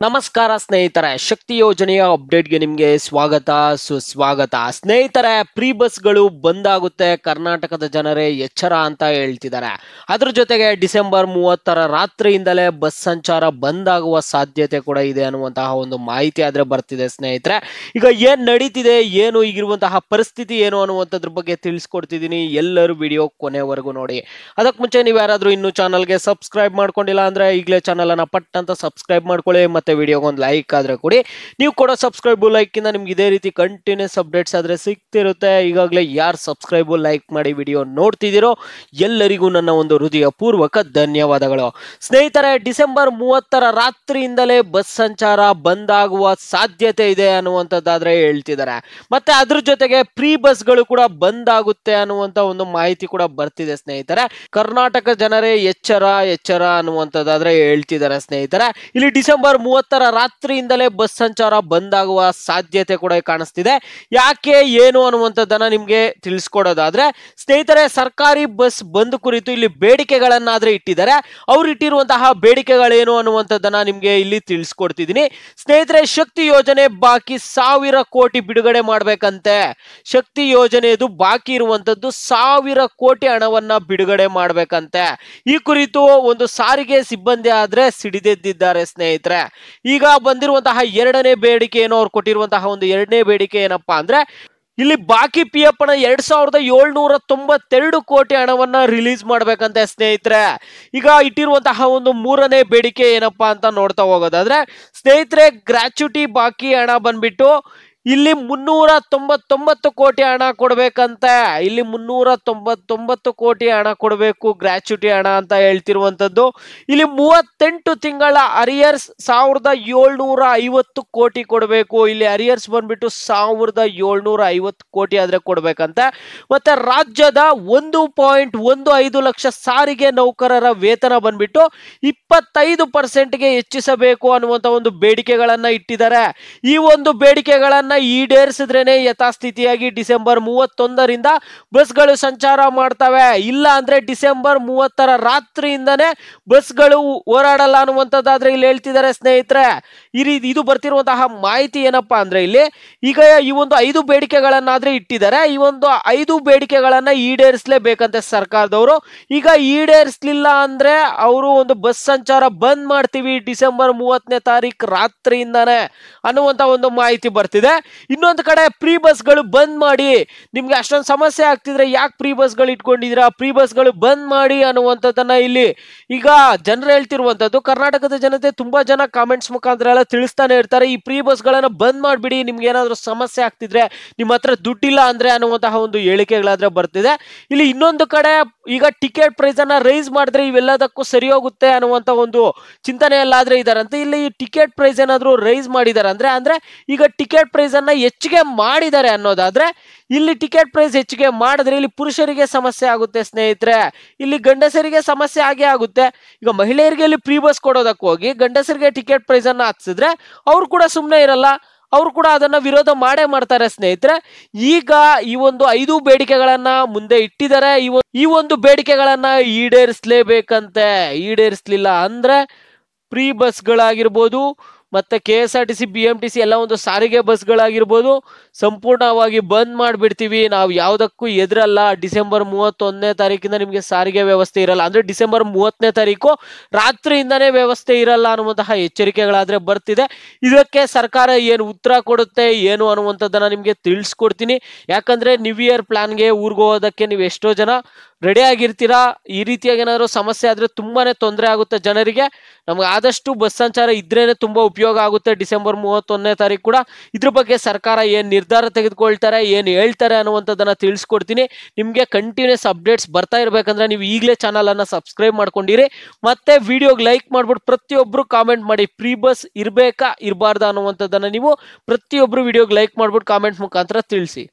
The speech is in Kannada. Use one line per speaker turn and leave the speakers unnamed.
ನಮಸ್ಕಾರ ಸ್ನೇಹಿತರೆ, ಶಕ್ತಿ ಯೋಜನೆಯ ಅಪ್ಡೇಟ್ಗೆ ನಿಮಗೆ ಸ್ವಾಗತ ಸುಸ್ವಾಗತ. ಸ್ನೇಹಿತರೆ, ಪ್ರೀ ಬಸ್ಗಳು ಬಂದ್ ಆಗುತ್ತೆ, ಕರ್ನಾಟಕದ ಜನರೇ ಎಚ್ಚರ ಅಂತ ಹೇಳ್ತಿದ್ದಾರೆ. ಅದ್ರ ಜೊತೆಗೆ ಡಿಸೆಂಬರ್ 30 ರಾತ್ರಿಯಿಂದಲೇ ಬಸ್ ಸಂಚಾರ ಬಂದ್ ಆಗುವ ಸಾಧ್ಯತೆ ಕೂಡ ಇದೆ ಅನ್ನುವಂತಹ ಒಂದು ಮಾಹಿತಿ ಆದ್ರೆ ಬರ್ತಿದೆ. ಸ್ನೇಹಿತರೆ, ಈಗ ಏನ್ ನಡೀತಿದೆ, ಏನು ಈಗಿರುವಂತಹ ಪರಿಸ್ಥಿತಿ ಏನು ಅನ್ನುವಂಥದ್ರ ಬಗ್ಗೆ ತಿಳಿಸ್ಕೊಡ್ತಿದ್ದೀನಿ. ಎಲ್ಲರೂ ವಿಡಿಯೋ ಕೊನೆವರೆಗೂ ನೋಡಿ. ಅದಕ್ಕೆ ಮುಂಚೆ ನೀವು ಯಾರಾದ್ರೂ ಇನ್ನೂ ಚಾನಲ್ಗೆ ಸಬ್ಸ್ಕ್ರೈಬ್ ಮಾಡ್ಕೊಂಡಿಲ್ಲ ಅಂದ್ರೆ ಈಗಲೇ ಚಾನಲ್ ಅನ್ನ ಪಟ್ ಅಂತ ಸಬ್ಸ್ಕ್ರೈಬ್ ಮಾಡ್ಕೊಳ್ಳಿ. ಮತ್ತೆ ವಿಡಿಯೋಗೆ ಒಂದು ಲೈಕ್ ಆದ್ರೆ ಕೊಡಿ. ನೀವು ಕೊಡೋ ಸಬ್ಸ್ಕ್ರೈಬ್ ಲೈಕ್ ಇಂದ ನಿಮ್ಗೆ ಇದೇ ರೀತಿ ಕಂಟಿನ್ಯೂಸ್ ಅಪ್ಡೇಟ್ಸ್ ಆದ್ರೆ ಸಿಗ್ತಿರುತ್ತೆ. ಈಗಾಗಲೇ ಯಾರು ಸಬ್ಸ್ಕ್ರೈಬ್ ಲೈಕ್ ಮಾಡಿ ವಿಡಿಯೋ ನೋಡ್ತಿದ್ದೀರೋ ಎಲ್ಲರಿಗೂ ನನ್ನ ಒಂದು ಹೃದಯ ಪೂರ್ವಕ ಧನ್ಯವಾದಗಳು. ಸ್ನೇಹಿತರೆ, ಡಿಸೆಂಬರ್ 30 ರಾತ್ರಿಯಿಂದಲೇ ಬಸ್ ಸಂಚಾರ ಬಂದ್ ಆಗುವ ಸಾಧ್ಯತೆ ಇದೆ ಅನ್ನುವಂಥದ್ದಾದ್ರೆ ಹೇಳ್ತಿದ್ದಾರೆ. ಮತ್ತೆ ಅದ್ರ ಜೊತೆಗೆ ಪ್ರೀ ಬಸ್ಗಳು ಕೂಡ ಬಂದ್ ಆಗುತ್ತೆ ಅನ್ನುವಂತ ಒಂದು ಮಾಹಿತಿ ಕೂಡ ಬರ್ತಿದೆ. ಸ್ನೇಹಿತರೆ, ಕರ್ನಾಟಕ ಜನರೇ ಎಚ್ಚರ ಎಚ್ಚರ ಅನ್ನುವಂಥದ್ದಾದ್ರೆ ಹೇಳ್ತಿದ್ದಾರೆ. ಸ್ನೇಹಿತರೆ, ಇಲ್ಲಿ ಡಿಸೆಂಬರ್ 30 ರಾತ್ರಿಯಿಂದಲೇ ಬಸ್ ಸಂಚಾರ ಬಂದ್ ಆಗುವ ಸಾಧ್ಯತೆ ಕೂಡ ಕಾಣಿಸ್ತಿದೆ. ಯಾಕೆ ಏನು ಅನ್ನುವಂಥದ್ದನ್ನ ನಿಮ್ಗೆ ತಿಳಿಸ್ಕೊಡೋದಾದ್ರೆ, ಸ್ನೇಹಿತರೆ, ಸರ್ಕಾರಿ ಬಸ್ ಬಂದ್ ಕುರಿತು ಇಲ್ಲಿ ಬೇಡಿಕೆಗಳನ್ನಾದ್ರೆ ಇಟ್ಟಿದ್ದಾರೆ. ಅವ್ರು ಇಟ್ಟಿರುವಂತಹ ಬೇಡಿಕೆಗಳೇನು ಅನ್ನುವಂಥದ್ದನ್ನ ನಿಮ್ಗೆ ಇಲ್ಲಿ ತಿಳಿಸ್ಕೊಡ್ತಿದ್ದೀನಿ. ಸ್ನೇಹಿತರೆ, ಶಕ್ತಿ ಯೋಜನೆ ಬಾಕಿ 1000 ಕೋಟಿ ಬಿಡುಗಡೆ ಮಾಡ್ಬೇಕಂತೆ. ಶಕ್ತಿ ಯೋಜನೆಯದು ಬಾಕಿ ಇರುವಂತದ್ದು 1000 ಕೋಟಿ ಹಣವನ್ನ ಬಿಡುಗಡೆ ಮಾಡ್ಬೇಕಂತೆ. ಈ ಕುರಿತು ಒಂದು ಸಾರಿಗೆ ಸಿಬ್ಬಂದಿ ಆದ್ರೆ ಸಿಡಿದೆದ್ದಿದ್ದಾರೆ. ಸ್ನೇಹಿತರೆ, ಈಗ ಬಂದಿರುವಂತಹ ಎರಡನೇ ಬೇಡಿಕೆ ಏನೋ, ಅವ್ರು ಕೊಟ್ಟಿರುವಂತಹ ಒಂದು ಎರಡನೇ ಬೇಡಿಕೆ ಏನಪ್ಪಾ ಅಂದ್ರೆ, ಇಲ್ಲಿ ಬಾಕಿ ಪಿ ಎಫ್ ನ 2792 ಕೋಟಿ ಹಣವನ್ನ ರಿಲೀಸ್ ಮಾಡ್ಬೇಕಂತೆ. ಸ್ನೇಹಿತರೆ, ಈಗ ಇಟ್ಟಿರುವಂತಹ ಒಂದು ಮೂರನೇ ಬೇಡಿಕೆ ಏನಪ್ಪಾ ಅಂತ ನೋಡ್ತಾ ಹೋಗೋದಾದ್ರೆ, ಸ್ನೇಹಿತರೆ, ಗ್ರಾಚ್ಯುಟಿ ಬಾಕಿ ಹಣ ಬಂದ್ಬಿಟ್ಟು ಇಲ್ಲಿ 399 ಕೋಟಿ ಹಣ ಕೊಡ್ಬೇಕಂತೆ. ಇಲ್ಲಿ 399 ಕೋಟಿ ಹಣ ಕೊಡಬೇಕು, ಗ್ರಾಚ್ಯುಟಿ ಹಣ ಅಂತ ಹೇಳ್ತಿರುವಂತದ್ದು. ಇಲ್ಲಿ 38 ತಿಂಗಳ ಅರಿಯರ್ಸ್ 1750 ಕೋಟಿ ಕೊಡಬೇಕು. ಇಲ್ಲಿ ಅರಿಯರ್ಸ್ ಬಂದ್ಬಿಟ್ಟು 1750 ಕೋಟಿ ಆದ್ರೆ ಕೊಡ್ಬೇಕಂತೆ. ಮತ್ತೆ ರಾಜ್ಯದ 1.15 ಲಕ್ಷ ಸಾರಿಗೆ ನೌಕರರ ವೇತನ ಬಂದ್ಬಿಟ್ಟು 25% ಹೆಚ್ಚಿಸಬೇಕು ಅನ್ನುವಂತ ಒಂದು ಬೇಡಿಕೆಗಳನ್ನ ಇಟ್ಟಿದ್ದಾರೆ. ಈ ಒಂದು ಬೇಡಿಕೆಗಳನ್ನ ಈಡೇರಿಸಿದ್ರೇನೆ ಯಥಾಸ್ಥಿತಿಯಾಗಿ ಡಿಸೆಂಬರ್ 31ರಿಂದ ಬಸ್ಗಳು ಸಂಚಾರ ಮಾಡ್ತವೆ. ಇಲ್ಲ ಅಂದ್ರೆ ಡಿಸೆಂಬರ್ 30 ರಾತ್ರಿಯಿಂದನೇ ಬಸ್ಗಳು ಓಡಾಡಲ್ಲ ಅನ್ನುವಂಥದ್ದಾದ್ರೆ ಇಲ್ಲಿ ಹೇಳ್ತಿದ್ದಾರೆ. ಸ್ನೇಹಿತರೆ, ಇದು ಬರ್ತಿರುವಂತಹ ಮಾಹಿತಿ ಏನಪ್ಪಾ ಅಂದ್ರೆ, ಇಲ್ಲಿ ಈಗ ಈ ಒಂದು 5 ಬೇಡಿಕೆಗಳನ್ನಾದ್ರೆ ಇಟ್ಟಿದ್ದಾರೆ. ಈ ಒಂದು 5 ಬೇಡಿಕೆಗಳನ್ನ ಈಡೇರಿಸಲೇಬೇಕಂತೆ ಸರ್ಕಾರದವರು. ಈಗ ಈಡೇರಿಸಲಿಲ್ಲ ಅಂದ್ರೆ ಅವರು ಒಂದು ಬಸ್ ಸಂಚಾರ ಬಂದ್ ಮಾಡ್ತೀವಿ ಡಿಸೆಂಬರ್ 30ನೇ ತಾರೀಕು ರಾತ್ರಿಯಿಂದಾನೆ ಅನ್ನುವಂತ ಒಂದು ಮಾಹಿತಿ ಬರ್ತಿದೆ. ಇನ್ನೊಂದು ಕಡೆ ಪ್ರೀ ಬಸ್ಗಳು ಬಂದ್ ಮಾಡಿ, ನಿಮ್ಗೆ ಅಷ್ಟೊಂದು ಸಮಸ್ಯೆ ಆಗ್ತಿದ್ರೆ ಯಾಕೆ ಪ್ರೀ ಬಸ್ಗಳು ಇಟ್ಕೊಂಡಿದ್ದೀರಾ, ಪ್ರೀ ಬಸ್ಗಳು ಬಂದ್ ಮಾಡಿ ಅನ್ನುವಂಥದ್ದನ್ನ ಇಲ್ಲಿ ಈಗ ಜನರು ಹೇಳ್ತಿರುವಂತದ್ದು. ಕರ್ನಾಟಕದ ಜನತೆ ತುಂಬಾ ಜನ ಕಾಮೆಂಟ್ಸ್ ಮುಖಾಂತರ ಎಲ್ಲ ತಿಳಿಸ್ತಾನೆ ಇರ್ತಾರೆ, ಈ ಪ್ರೀ ಬಸ್ಗಳನ್ನ ಬಂದ್ ಮಾಡ್ಬಿಡಿ, ನಿಮ್ಗೆ ಏನಾದ್ರೂ ಸಮಸ್ಯೆ ಆಗ್ತಿದ್ರೆ, ನಿಮ್ಮ ಹತ್ರ ದುಡ್ಡಿಲ್ಲ ಅಂದ್ರೆ ಅನ್ನುವಂತಹ ಒಂದು ಹೇಳಿಕೆಗಳಾದ್ರೆ ಬರ್ತಿದೆ. ಇಲ್ಲಿ ಇನ್ನೊಂದು ಕಡೆ ಈಗ ಟಿಕೆಟ್ ಪ್ರೈಸ್ ಅನ್ನ ರೈಸ್ ಮಾಡಿದ್ರೆ ಇವೆಲ್ಲದಕ್ಕೂ ಸರಿ ಹೋಗುತ್ತೆ ಅನ್ನುವಂತ ಒಂದು ಚಿಂತನೆಯಲ್ಲಾದ್ರೆ ಇದಾರಂತೆ. ಇಲ್ಲಿ ಟಿಕೆಟ್ ಪ್ರೈಸ್ ಏನಾದ್ರು ರೈಸ್ ಮಾಡಿದಾರೆ ಅಂದ್ರೆ ಈಗ ಟಿಕೆಟ್ ಪ್ರೈಸ್ ಅನ್ನ ಹೆಚ್ಚಿಗೆ ಮಾಡಿದ್ದಾರೆ ಅನ್ನೋದಾದ್ರೆ, ಇಲ್ಲಿ ಟಿಕೆಟ್ ಪ್ರೈಸ್ ಹೆಚ್ಚಿಗೆ ಮಾಡಿದ್ರೆ ಇಲ್ಲಿ ಪುರುಷರಿಗೆ ಸಮಸ್ಯೆ ಆಗುತ್ತೆ. ಸ್ನೇಹಿತರೆ, ಇಲ್ಲಿ ಗಂಡಸರಿಗೆ ಸಮಸ್ಯೆ ಆಗೇ ಆಗುತ್ತೆ. ಈಗ ಮಹಿಳೆಯರಿಗೆ ಇಲ್ಲಿ ಪ್ರೀ ಬಸ್ ಕೊಡೋದಕ್ಕೆ ಹೋಗಿ ಗಂಡಸರಿಗೆ ಟಿಕೆಟ್ ಪ್ರೈಸ್ ಅನ್ನ ಹಾಕ್ಸಿದ್ರೆ ಅವ್ರು ಕೂಡ ಸುಮ್ಮನೆ ಇರಲ್ಲ, ಅವ್ರು ಕೂಡ ಅದನ್ನ ವಿರೋಧ ಮಾಡೇ ಮಾಡ್ತಾರೆ. ಸ್ನೇಹಿತರೆ, ಈಗ ಈ ಒಂದು 5 ಬೇಡಿಕೆಗಳನ್ನ ಮುಂದೆ ಇಟ್ಟಿದ್ದಾರೆ. ಈ ಒಂದು ಬೇಡಿಕೆಗಳನ್ನ ಈಡೇರಿಸಲೇಬೇಕಂತೆ. ಈಡೇರಿಸಲಿಲ್ಲ ಅಂದ್ರೆ ಪ್ರೀ ಬಸ್ಗಳಾಗಿರ್ಬೋದು, ಮತ್ತೆ KSRTC BMTC ಎಲ್ಲ ಒಂದು ಸಾರಿಗೆ ಬಸ್ಗಳಾಗಿರ್ಬೋದು ಸಂಪೂರ್ಣವಾಗಿ ಬಂದ್ ಮಾಡಿಬಿಡ್ತೀವಿ, ನಾವು ಯಾವುದಕ್ಕೂ ಎದುರಲ್ಲ. ಡಿಸೆಂಬರ್ 31ನೇ ತಾರೀಕಿಂದ ನಿಮಗೆ ಸಾರಿಗೆ ವ್ಯವಸ್ಥೆ ಇರಲ್ಲ, ಅಂದ್ರೆ ಡಿಸೆಂಬರ್ 30ನೇ ತಾರೀಕು ರಾತ್ರಿಯಿಂದನೇ ವ್ಯವಸ್ಥೆ ಇರಲ್ಲ ಅನ್ನುವಂತಹ ಎಚ್ಚರಿಕೆಗಳಾದ್ರೆ ಬರ್ತಿದೆ. ಇದಕ್ಕೆ ಸರ್ಕಾರ ಏನು ಉತ್ತರ ಕೊಡುತ್ತೆ ಏನು ಅನ್ನುವಂಥದ್ದನ್ನ ನಿಮ್ಗೆ ತಿಳಿಸ್ಕೊಡ್ತೀನಿ. ಯಾಕಂದ್ರೆ ನ್ಯೂ ಇಯರ್ ಪ್ಲಾನ್ಗೆ ಊರ್ಗೆ ಹೋಗೋದಕ್ಕೆ ನೀವು ಎಷ್ಟೋ ಜನ ರೆಡಿ ಆಗಿರ್ತೀರಾ. ಈ ರೀತಿಯಾಗಿ ಏನಾದ್ರು ಸಮಸ್ಯೆ ಆದ್ರೆ ತುಂಬಾನೇ ತೊಂದರೆ ಆಗುತ್ತೆ ಜನರಿಗೆ. ನಮ್ಗೆ ಆದಷ್ಟು ಬಸ್ ಸಂಚಾರ ಇದ್ರೇನೆ ತುಂಬಾ ಉಪಯೋಗ ಆಗುತ್ತೆ ಡಿಸೆಂಬರ್ 31ನೇ ತಾರೀಕು ಕೂಡ. ಇದ್ರ ಬಗ್ಗೆ ಸರ್ಕಾರ ಏನ್ ನಿರ್ಧಾರ ತೆಗೆದುಕೊಳ್ತಾರೆ, ಏನ್ ಹೇಳ್ತಾರೆ ಅನ್ನುವಂಥದ್ದನ್ನ ತಿಳಿಸ್ಕೊಡ್ತೀನಿ. ನಿಮ್ಗೆ ಕಂಟಿನ್ಯೂಸ್ ಅಪ್ಡೇಟ್ಸ್ ಬರ್ತಾ ಇರ್ಬೇಕಂದ್ರೆ ನೀವು ಈಗಲೇ ಚಾನಲ್ ಅನ್ನ ಸಬ್ಸ್ಕ್ರೈಬ್ ಮಾಡ್ಕೊಂಡಿರಿ. ಮತ್ತೆ ವಿಡಿಯೋಗೆ ಲೈಕ್ ಮಾಡ್ಬಿಟ್ಟು ಪ್ರತಿಯೊಬ್ರು ಕಾಮೆಂಟ್ ಮಾಡಿ, ಪ್ರೀ ಬಸ್ ಇರ್ಬೇಕಾ ಇರಬಾರ್ದಾ ಅನ್ನುವಂಥದ್ದನ್ನ ನೀವು ಪ್ರತಿಯೊಬ್ರು ವಿಡಿಯೋಗೆ ಲೈಕ್ ಮಾಡ್ಬಿಟ್ಟು ಕಾಮೆಂಟ್ ಮುಖಾಂತರ ತಿಳಿಸಿ.